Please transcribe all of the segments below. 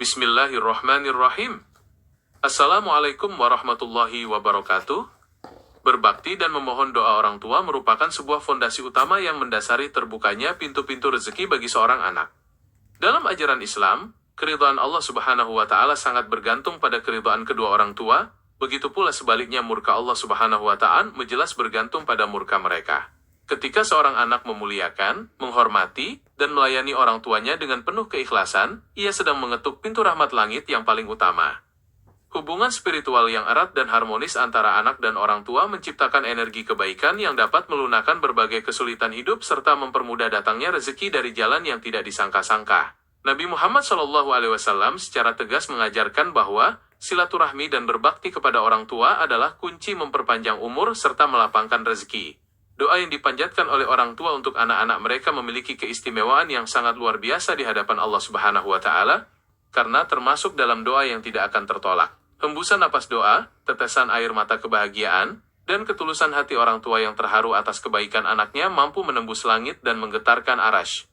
Bismillahirrahmanirrahim. Assalamualaikum warahmatullahi wabarakatuh. Berbakti dan memohon doa orang tua merupakan sebuah fondasi utama yang mendasari terbukanya pintu-pintu rezeki bagi seorang anak. Dalam ajaran Islam, keridhaan Allah Subhanahu wa Ta'ala sangat bergantung pada keridhaan kedua orang tua, begitu pula sebaliknya murka Allah Subhanahu wa Ta'ala jelas bergantung pada murka mereka. Ketika seorang anak memuliakan, menghormati, dan melayani orang tuanya dengan penuh keikhlasan, ia sedang mengetuk pintu rahmat langit yang paling utama. Hubungan spiritual yang erat dan harmonis antara anak dan orang tua menciptakan energi kebaikan yang dapat melunakkan berbagai kesulitan hidup serta mempermudah datangnya rezeki dari jalan yang tidak disangka-sangka. Nabi Muhammad SAW secara tegas mengajarkan bahwa silaturahmi dan berbakti kepada orang tua adalah kunci memperpanjang umur serta melapangkan rezeki. Doa yang dipanjatkan oleh orang tua untuk anak-anak mereka memiliki keistimewaan yang sangat luar biasa di hadapan Allah Subhanahu wa Ta'ala, karena termasuk dalam doa yang tidak akan tertolak. Hembusan napas doa, tetesan air mata kebahagiaan, dan ketulusan hati orang tua yang terharu atas kebaikan anaknya mampu menembus langit dan menggetarkan arasy.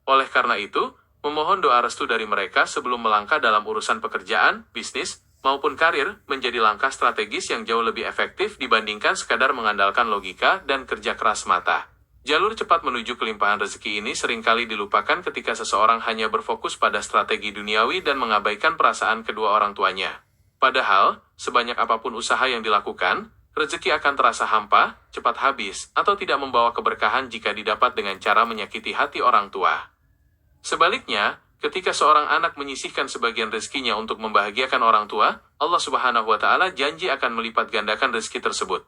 Oleh karena itu, memohon doa restu dari mereka sebelum melangkah dalam urusan pekerjaan, bisnis, maupun karir, menjadi langkah strategis yang jauh lebih efektif dibandingkan sekadar mengandalkan logika dan kerja keras mata. Jalur cepat menuju kelimpahan rezeki ini seringkali dilupakan ketika seseorang hanya berfokus pada strategi duniawi dan mengabaikan perasaan kedua orang tuanya. Padahal, sebanyak apapun usaha yang dilakukan, rezeki akan terasa hampa, cepat habis, atau tidak membawa keberkahan jika didapat dengan cara menyakiti hati orang tua. Sebaliknya, ketika seorang anak menyisihkan sebagian rezekinya untuk membahagiakan orang tua, Allah Subhanahu wa Ta'ala janji akan melipat gandakan rezeki tersebut.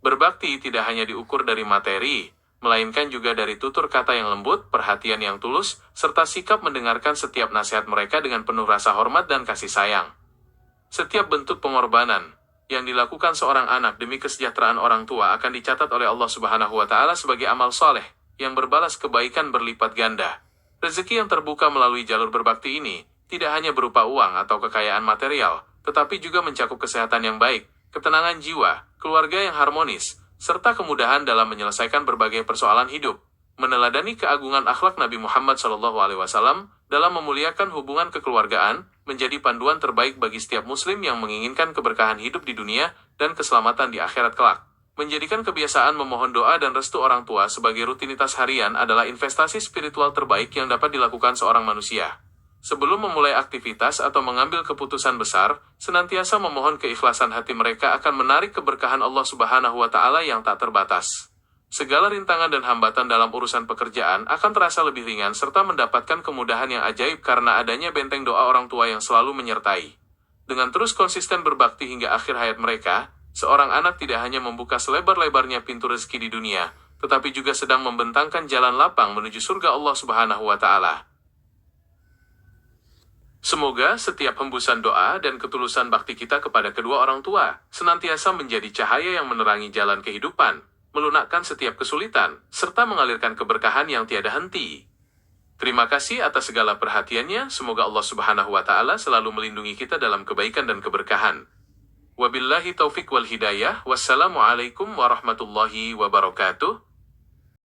Berbakti tidak hanya diukur dari materi, melainkan juga dari tutur kata yang lembut, perhatian yang tulus, serta sikap mendengarkan setiap nasihat mereka dengan penuh rasa hormat dan kasih sayang. Setiap bentuk pengorbanan yang dilakukan seorang anak demi kesejahteraan orang tua akan dicatat oleh Allah Subhanahu wa Ta'ala sebagai amal soleh yang berbalas kebaikan berlipat ganda. Rezeki yang terbuka melalui jalur berbakti ini tidak hanya berupa uang atau kekayaan material, tetapi juga mencakup kesehatan yang baik, ketenangan jiwa, keluarga yang harmonis, serta kemudahan dalam menyelesaikan berbagai persoalan hidup. Meneladani keagungan akhlak Nabi Muhammad SAW dalam memuliakan hubungan kekeluargaan menjadi panduan terbaik bagi setiap muslim yang menginginkan keberkahan hidup di dunia dan keselamatan di akhirat kelak. Menjadikan kebiasaan memohon doa dan restu orang tua sebagai rutinitas harian adalah investasi spiritual terbaik yang dapat dilakukan seorang manusia. Sebelum memulai aktivitas atau mengambil keputusan besar, senantiasa memohon keikhlasan hati mereka akan menarik keberkahan Allah Subhanahu wa Ta'ala yang tak terbatas. Segala rintangan dan hambatan dalam urusan pekerjaan akan terasa lebih ringan serta mendapatkan kemudahan yang ajaib karena adanya benteng doa orang tua yang selalu menyertai. Dengan terus konsisten berbakti hingga akhir hayat mereka, seorang anak tidak hanya membuka selebar-lebarnya pintu rezeki di dunia, tetapi juga sedang membentangkan jalan lapang menuju surga Allah Subhanahu wa Ta'ala. Semoga setiap hembusan doa dan ketulusan bakti kita kepada kedua orang tua senantiasa menjadi cahaya yang menerangi jalan kehidupan, melunakkan setiap kesulitan, serta mengalirkan keberkahan yang tiada henti. Terima kasih atas segala perhatiannya, semoga Allah Subhanahu wa Ta'ala selalu melindungi kita dalam kebaikan dan keberkahan. Wabillahi taufiq wal hidayah. Wassalamualaikum warahmatullahi wabarakatuh.